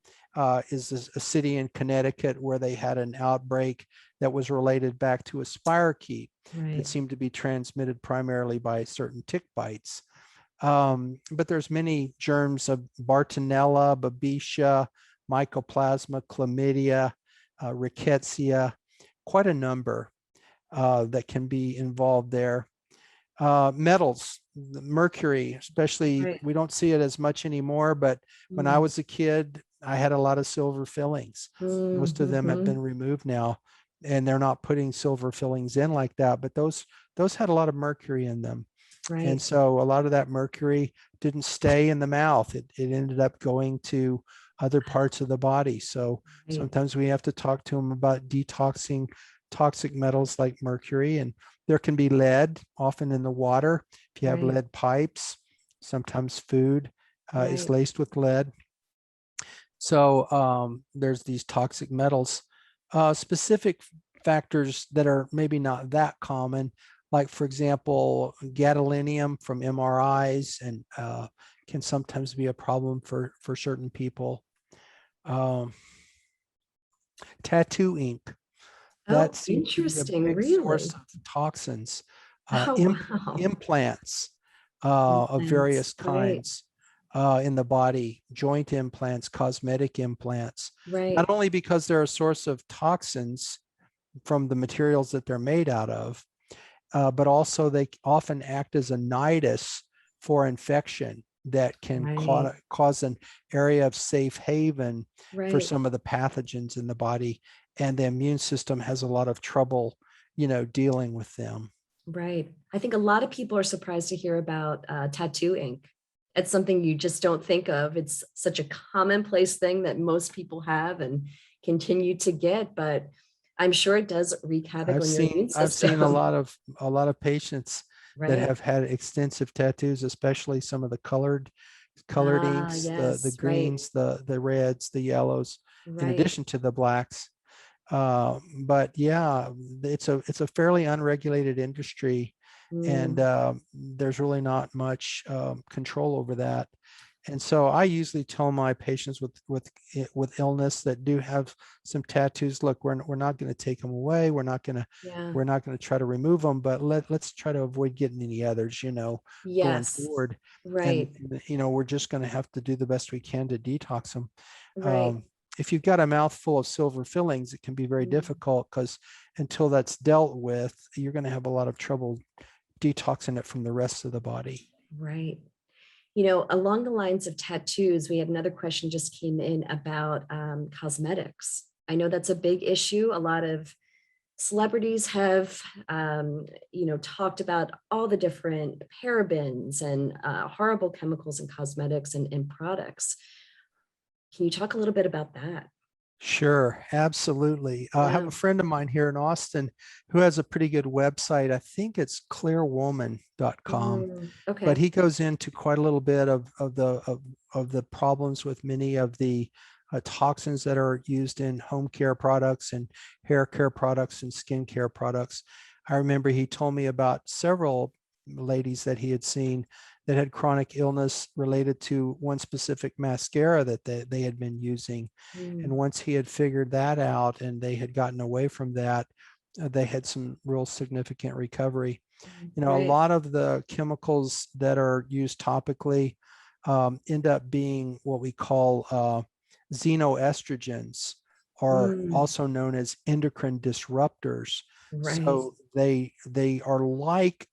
is a city in Connecticut where they had an outbreak that was related back to a spirochete that right. seemed to be transmitted primarily by certain tick bites. But there's many germs of Bartonella, Babesia, Mycoplasma, Chlamydia, Rickettsia, quite a number that can be involved there. Metals, mercury, especially, Right. we don't see it as much anymore, but when I Mm, was a kid, I had a lot of silver fillings. Most of them have been mhm. removed now, and they're not putting silver fillings in like that, but those had a lot of mercury in them. And Right, so a lot of that mercury didn't stay in the mouth. It ended up going to other parts of the body. So right, sometimes we have to talk to them about detoxing toxic metals like mercury. And there can be lead, often in the water. If you have right, lead pipes, sometimes food is right. laced with lead. So there's these toxic metals. Specific factors that are maybe not that common, like for example, gadolinium from MRIs, and can sometimes be a problem for certain people. Um, Tattoo ink, that Oh, seems to be a interesting. big source Really? of toxins. Oh, wow. Implants of Implants. various Right, kinds in the body, joint implants, cosmetic implants, not right, only because they're a source of toxins from the materials that they're made out of, but also they often act as a nidus for infection that can right, cause an area of safe haven for right, some of the pathogens in the body. And the immune system has a lot of trouble, dealing with them. right. I think a lot of people are surprised to hear about tattoo ink. It's something you just don't think of. It's such a commonplace thing that most people have and continue to get, but I'm sure it does wreak havoc I've on your seen immune I've seen system. a lot of patients that Right. have had extensive tattoos, especially some of the colored Ah, inks, the yes, right, greens, the reds, the yellows, in right. addition to the blacks. But yeah, it's a fairly unregulated industry, and Mm, there's really not much control over that. And so I usually tell my patients with illness that do have some tattoos, look, we're not going to take them away. yeah. We're not going to try to remove them, but let's try to avoid getting any others, going Yes. forward. And Right. we're just going to have to do the best we can to detox them. Right. Um, if you've got a mouthful of silver fillings, it can be very Mm, difficult because until that's dealt with, you're going to have a lot of trouble detoxing it from the rest of the body. right. Along the lines of tattoos, we had another question just came in about cosmetics. I know that's a big issue. A lot of celebrities have, talked about all the different parabens and horrible chemicals in cosmetics and products. Can you talk a little bit about that? Sure, absolutely. I have Yeah. a friend of mine here in Austin who has a pretty good website. I think it's clearwoman.com, but Okay. he goes into quite a little bit of the problems with many of the toxins that are used in home care products and hair care products and skin care products. I remember he told me about several ladies that he had seen that had chronic illness related to one specific mascara that they had been using. And Mm, once he had figured that out and they had gotten away from that, they had some real significant recovery. A right. lot of the chemicals that are used topically end up being what we call xenoestrogens, or Mm, also known as endocrine disruptors. right. So they are like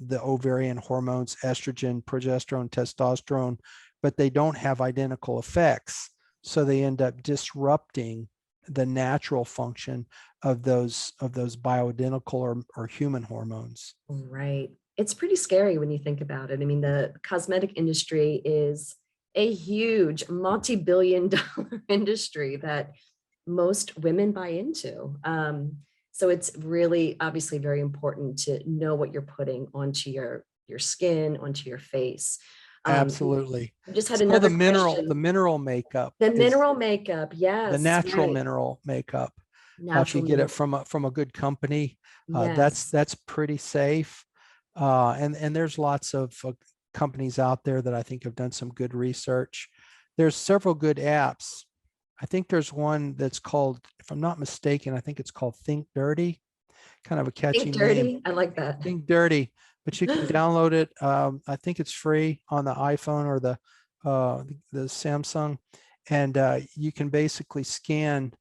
the ovarian hormones, estrogen, progesterone, testosterone, but they don't have identical effects. So they end up disrupting the natural function of those bioidentical or human hormones. Right. It's pretty scary when you think about it. I mean, the cosmetic industry is a huge multi-billion dollar industry that most women buy into. So it's really obviously very important to know what you're putting onto your skin, onto your face. Absolutely. I just had Some of another the question. mineral makeup The is mineral makeup, the yes, natural right. mineral makeup. If you Natural get it mineral, from a good company, yes. that's pretty safe. And there's lots of companies out there that I think have done some good research. There's several good apps. I think there's one that's called, if I'm not mistaken, I think it's called Think Dirty, kind of a catchy Think name. dirty, I like that. Think Dirty, but you can download it. I think it's free on the iPhone or the Samsung, and you can basically scan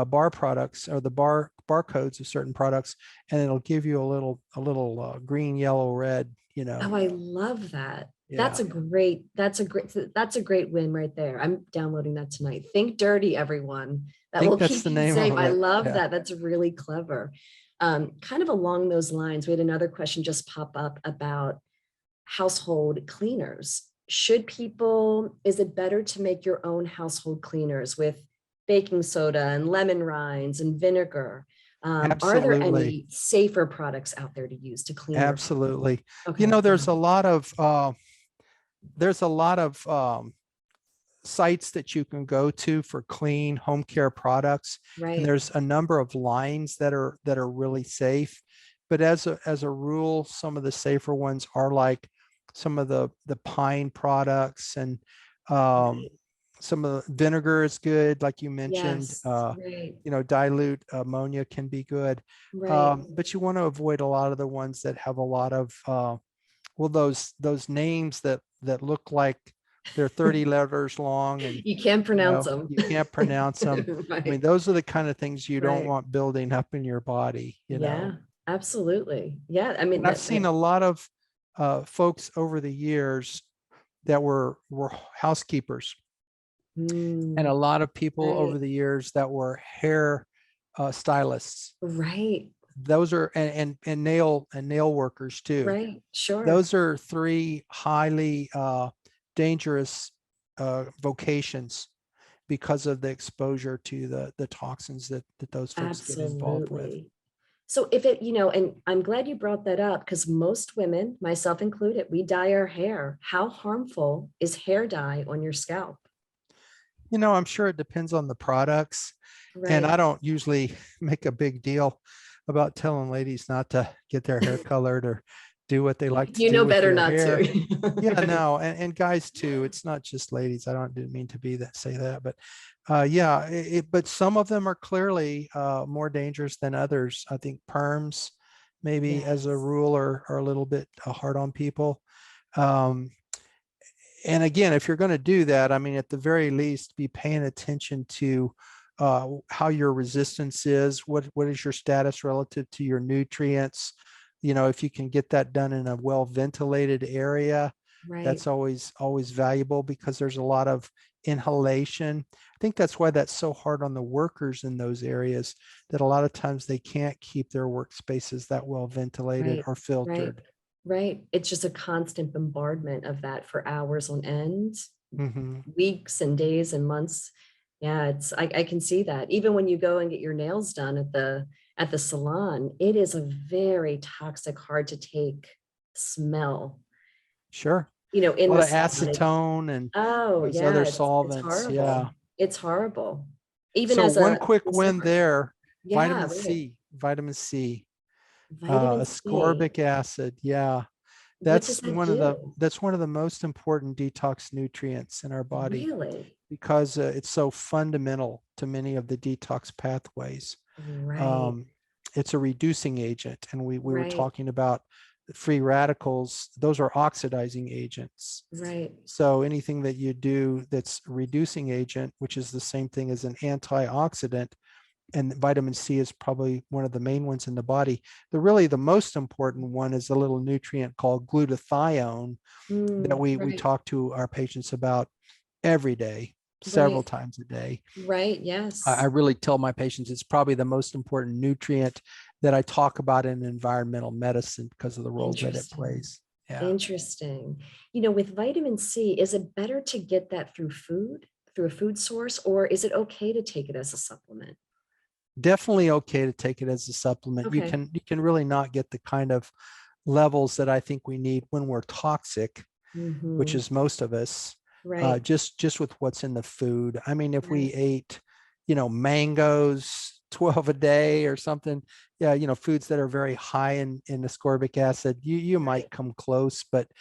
bar products or the barcodes of certain products, and it'll give you a little green, yellow, red. Oh, I love that. Yeah. That's a great win right there. I'm downloading that tonight. Think dirty, everyone. I That think will that's keep the you name safe. of I it. love Yeah. that. That's really clever. Kind of along those lines, we had another question just pop up about household cleaners. Is it better to make your own household cleaners with baking soda and lemon rinds and vinegar? Are there Absolutely. any safer products out there to use to clean your home? Absolutely. Okay. There's a lot of sites that you can go to for clean home care products, and Right. there's a number of lines that are really safe. But as a rule, some of the safer ones are like some of the pine products, and um, Right. some of the vinegar is good, like you mentioned. Yes. Right. Dilute ammonia can be good, Right. but you want to avoid a lot of the ones that have a lot of those names that look like they're 30 letters long, and You can't pronounce them. you can't pronounce them. I mean, Right. those are the kind of things you don't Right. want building up in your body. Yeah, absolutely. Yeah. I mean, And I've seen a lot of folks over the years that were housekeepers, and a mm, lot of people over right. the years that were hair stylists. Right. Those are and nail workers too. Right. Sure. Those are three highly dangerous vocations because of the exposure to the toxins that those folks get involved with. Absolutely. So if it, and I'm glad you brought that up because most women, myself included, we dye our hair. How harmful is hair dye on your scalp? I'm sure it depends on the products, and I Right. don't usually make a big deal about telling ladies not to get their hair colored or do what they like to You do know with better their not hair. to. Yeah, Right. no, and guys too. It's not just ladies. Didn't mean to be that say that, but yeah, but some of them are clearly more dangerous than others. I think perms, maybe as a Yes. rule, are a little bit hard on people. Um, and again, if you're going to do that, I mean, at the very least, be paying attention to how your resistance is. What is your status relative to your nutrients? If you can get that done in a well ventilated area, Right. that's always valuable, because there's a lot of inhalation. I think that's why that's so hard on the workers in those areas, that a lot of times they can't keep their workspaces that well ventilated Right. or Right. filtered. Right. It's just a constant bombardment of that for hours on end, Hmm. weeks and days and months. Yeah, I can see that. Even when you go and get your nails done at the salon, it is a very toxic, hard to take smell, Sure. A in lot the of salon. acetone and Oh those other yeah, it's solvents. Yeah. horrible. It's horrible. Even So as one a quick win consumer. there, Yeah, right. vitamin C, Vitamin C. ascorbic acid. Yeah. What does that do? That's one of the most important detox nutrients in our body, Really? because it's so fundamental to many of the detox pathways. Right. Um, it's a reducing agent, and we were Right. talking about free radicals. Those are oxidizing agents. Right. So anything that you do that's a reducing agent, which is the same thing as an antioxidant, and vitamin C is probably one of the main ones in the body. The most important one is a little nutrient called glutathione that we Right, talk to our patients about every day, several right, times a day. right. I Yes. really tell my patients it's probably the most important nutrient that I talk about in environmental medicine because of the role that it Interesting. plays. Yeah, Interesting. With vitamin C, is it better to get that through food, through a food source, or is it okay to take it as a supplement? definitely okay to take it as a supplement. You Okay. can really not get the kind of levels that I think we need when we're toxic, which Hmm. is most of us, Right. just with what's in the food. I mean, if we Right. ate, mangoes 12 a day or something, yeah, foods that are very high in ascorbic acid, you might Right. come close. But,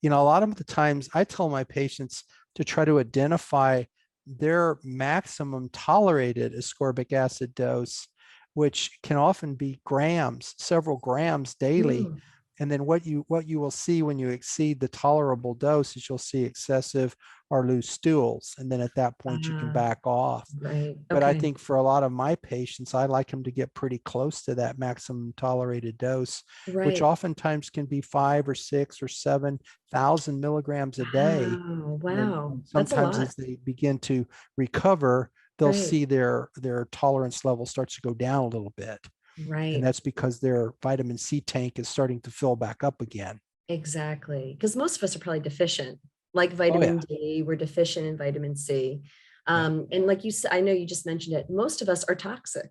a lot of the times I tell my patients to try to identify their maximum tolerated ascorbic acid dose, which can often be grams, several grams daily. Mm. And then what you will see when you exceed the tolerable dose is you'll see excessive or loose stools. And then at that point you can Ah, back off. right. But I Okay. think for a lot of my patients, I like them to get pretty close to that maximum tolerated dose, which Right. oftentimes can be 5 or 6 or 7,000 milligrams a day. Wow. And then Wow. That's a sometimes lot. as they begin to recover, they'll Right. see their tolerance level starts to go down a little bit. And Right. that's because their vitamin C tank is starting to fill back up again. Exactly. Because most of us are probably deficient, like Oh vitamin yeah, D, we're deficient in vitamin C. yeah, And like you said, I know you just mentioned it, most of us are toxic.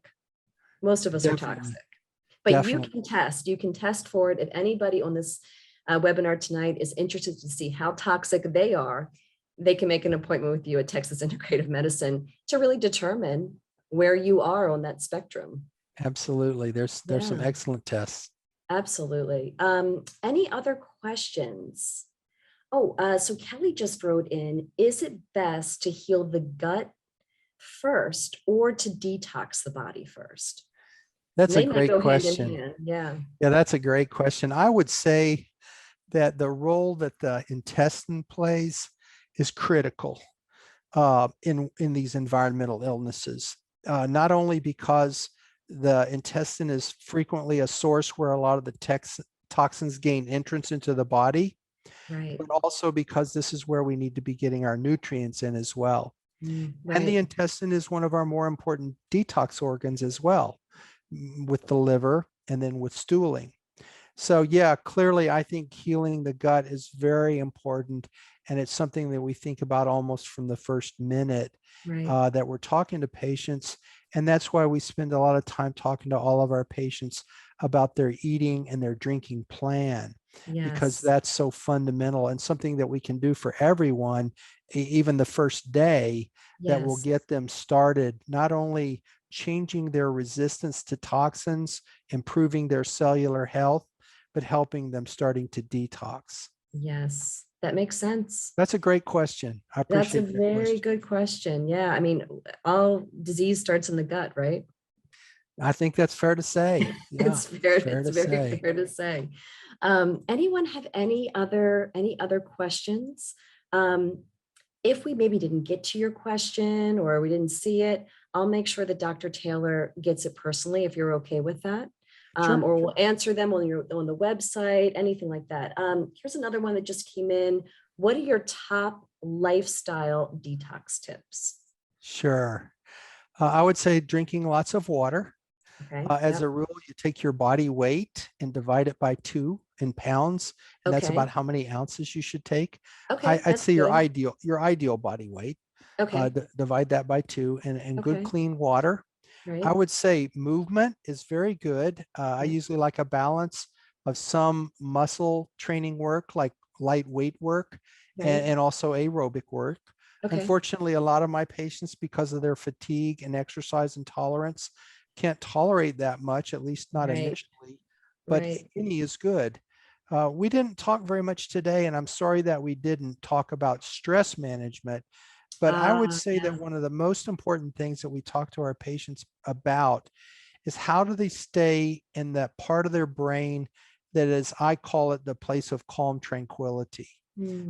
Most of us are definitely, toxic. But definitely. you can test for it. If anybody on this webinar tonight is interested to see how toxic they are, they can make an appointment with you at Texas Integrative Medicine to really determine where you are on that spectrum. Absolutely. There's some Yeah, excellent tests. absolutely. Any other questions? Oh, so Kelly just wrote in, is it best to heal the gut first or to detox the body first? That's And a they might great go hand in question. hand. Yeah. Yeah, that's a great question. I would say that the role that the intestine plays is critical in these environmental illnesses. Not only because the intestine is frequently a source where a lot of the toxins gain entrance into the body, Right. but also because this is where we need to be getting our nutrients in as well. And the Right. intestine is one of our more important detox organs as well, with the liver and then with stooling. So yeah, clearly I think healing the gut is very important. And it's something that we think about almost from the first minute Right. that we're talking to patients. And that's why we spend a lot of time talking to all of our patients about their eating and their drinking plan, because Yes. that's so fundamental and something that we can do for everyone, even the first day, that will Yes. get them started, not only changing their resistance to toxins, improving their cellular health, but helping them starting to detox. Yes. That makes sense. That's a great question. I That's a appreciate that very question. good question. Yeah. I mean, all disease starts in the gut, right? I think that's fair to say. Yeah, fair It's to very say. fair to say. Anyone have any other questions? Um, if we maybe didn't get to your question or we didn't see it, I'll make sure that Dr. Taylor gets it personally if you're okay with that. Sure. Or we'll answer them on the website, anything like that. Here's another one that just came in. What are your top lifestyle detox tips? Sure. I would say drinking lots of water. Okay. As a Yep. rule, you take your body weight and divide it by 2 in pounds, and that's about Okay. how many ounces you should take. Okay. I'd That's say your good. ideal body weight. Okay. Divide that by 2, and good Okay. clean water. I Right. would say movement is very good. I Yep. usually like a balance of some muscle training work, like light weight work, and, Right. and also aerobic work. Okay. Unfortunately, a lot of my patients, because of their fatigue and exercise intolerance, can't tolerate that much, at least not Right. initially, but Right. any is good. We didn't talk very much today, and I'm sorry that we didn't talk about stress management, but I would say that Yeah. one of the most important things that we talk to our patients about is how do they stay in that part of their brain that is, I call it the place of calm tranquility.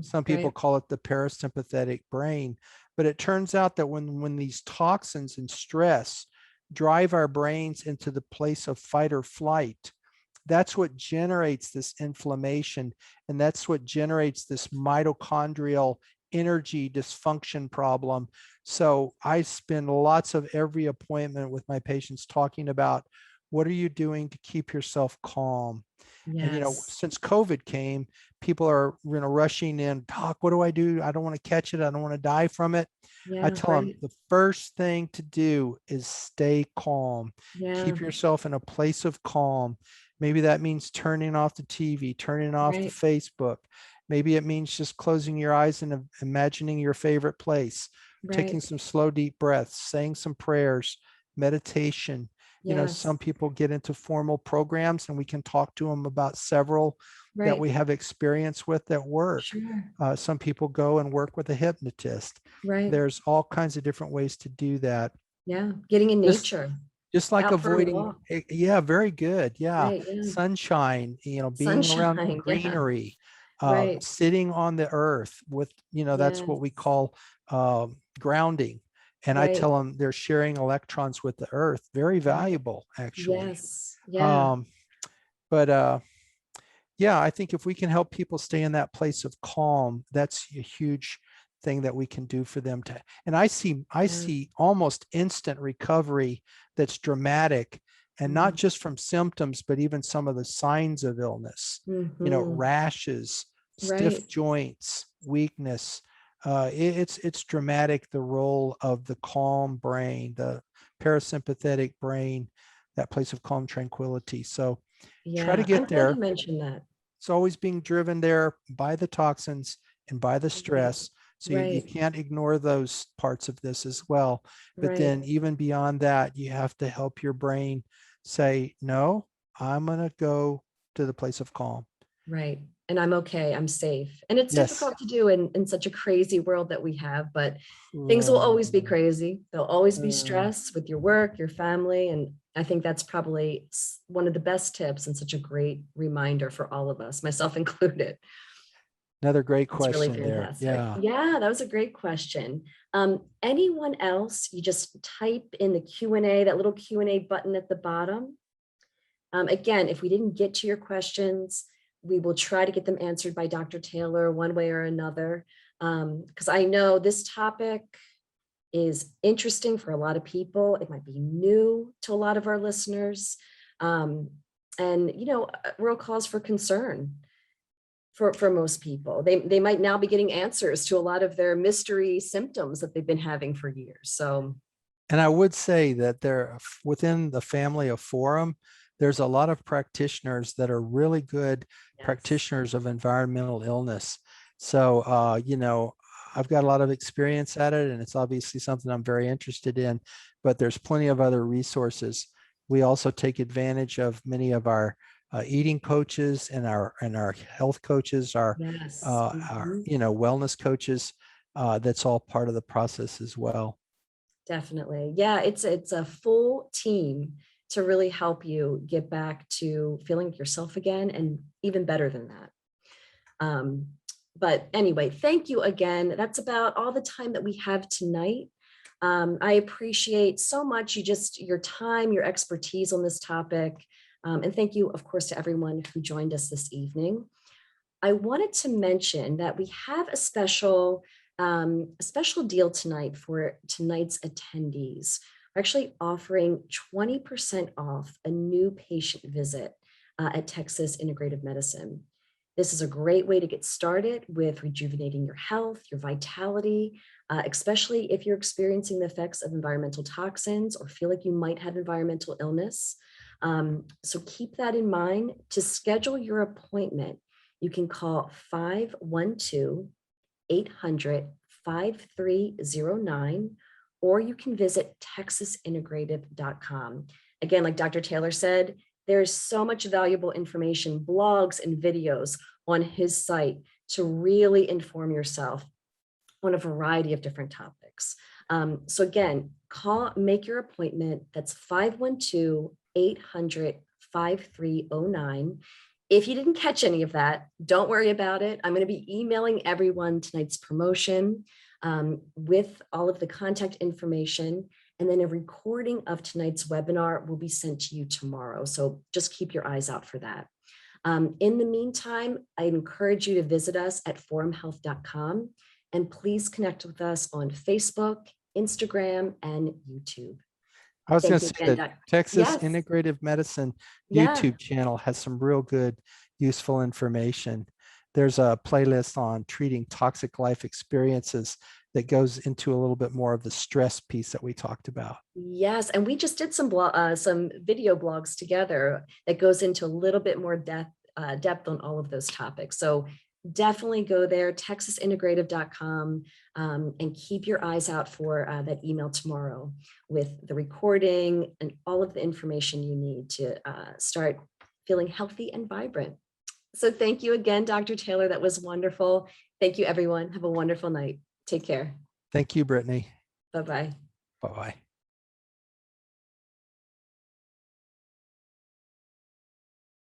Some people Right. call it the parasympathetic brain, but it turns out that when these toxins and stress drive our brains into the place of fight or flight. That's what generates this inflammation, and that's what generates this mitochondrial energy dysfunction problem. So I spend lots of every appointment with my patients talking about, what are you doing to keep yourself calm? And, Yes. since COVID came, people are, rushing in, Doc, what do? I don't want to catch it. I don't want to die from it. I Yeah. tell them Right. the first thing to do is stay calm. Yeah. Keep yourself in a place of calm. Maybe that means turning off the TV, turning off the Right. Facebook. Maybe it means just closing your eyes and imagining your favorite place, taking Right. some slow, deep breaths, saying some prayers, meditation. Yes. Some people get into formal programs, and we can talk to them about several that Right. we have experience with that work. Sure. Some people go and work with a hypnotist. Right. There's all kinds of different ways to do that. Yeah. Getting in Just nature, just like out for a avoiding, walk. yeah, very good. Yeah. Right. Yeah. Sunshine, being around Sunshine. Yeah. greenery, Right. sitting on the earth with, that's Yes. what we call grounding. And I Right. tell them they're sharing electrons with the earth. Very Right. valuable, actually. Yes. Yeah. Um, but yeah, I think if we can help people stay in that place of calm, that's a huge thing that we can do for them to. And I Yeah. see almost instant recovery that's dramatic, and not just from symptoms, but even some of the signs of illness, Mm-hmm. rashes, stiff Right. joints, weakness. It's dramatic, the role of the calm brain, the parasympathetic brain, that place of calm tranquility. So try to Yeah. I'm get glad you there. mentioned that. It's always being driven there by the toxins and by the Right. stress. So you Right. can't ignore those parts of this as well. But Right. then even beyond that, you have to help your brain say, no, I'm going to go to the place of calm. Right. And I'm okay. I'm safe. And it's Yes. difficult to do in such a crazy world that we have, but things will Uh, always be crazy. There'll always be uh, stress with your work, your family. And I think that's probably one of the best tips and such a great reminder for all of us, myself included. Another great That's really question there. fantastic. Yeah. Yeah, that was a great question. Anyone else, you just type in the Q&A, that little Q&A button at the bottom. Again, if we didn't get to your questions, we will try to get them answered by Dr. Taylor one way or another. Because I know this topic is interesting for a lot of people. It might be new to a lot of our listeners. And, real cause for concern for most people. They might now be getting answers to a lot of their mystery symptoms that they've been having for years. So, And I would say that there, within the family of Forum, there's a lot of practitioners that are really good yes. practitioners of environmental illness. So, I've got a lot of experience at it, and it's obviously something I'm very interested in, but there's plenty of other resources. We also take advantage of many of our eating coaches and our health coaches, Yes. Mhm. wellness coaches. That's all part of the process as well. Definitely. Yeah, it's a full team to really help you get back to feeling like yourself again and even better than that. Um, but anyway, thank you again. That's about all the time that we have tonight. I appreciate so much your time, your expertise on this topic. And thank you, of course, to everyone who joined us this evening. I wanted to mention that we have a special deal tonight for tonight's attendees. We're actually offering 20% off a new patient visit at Texas Integrative Medicine. This is a great way to get started with rejuvenating your health, your vitality, especially if you're experiencing the effects of environmental toxins or feel like you might have environmental illness. So keep that in mind. To schedule your appointment, you can call 512-800-5309, or you can visit texasintegrative.com. Again, like Dr. Taylor said, there's so much valuable information, blogs and videos on his site to really inform yourself on a variety of different topics. So again, make your appointment. That's 512-800-5309. If you didn't catch any of that, don't worry about it. I'm going to be emailing everyone tonight's promotion with all of the contact information. And then a recording of tonight's webinar will be sent to you tomorrow. So just keep your eyes out for that. In the meantime, I encourage you to visit us at forumhealth.com, and please connect with us on Facebook, Instagram, and YouTube. I was going Thank to you say again, that Texas Yes, Integrative Medicine yeah, YouTube channel has some real good, useful information. There's a playlist on treating toxic life experiences that goes into a little bit more of the stress piece that we talked about. yes. And we just did some video blogs together that goes into a little bit more depth on all of those topics. So definitely go there, texasintegrative.com, and keep your eyes out for that email tomorrow with the recording and all of the information you need to start feeling healthy and vibrant. So thank you again, Dr. Taylor. That was wonderful. Thank you, everyone. Have a wonderful night. Take care. Thank you, Brittany. Bye-bye. Bye-bye.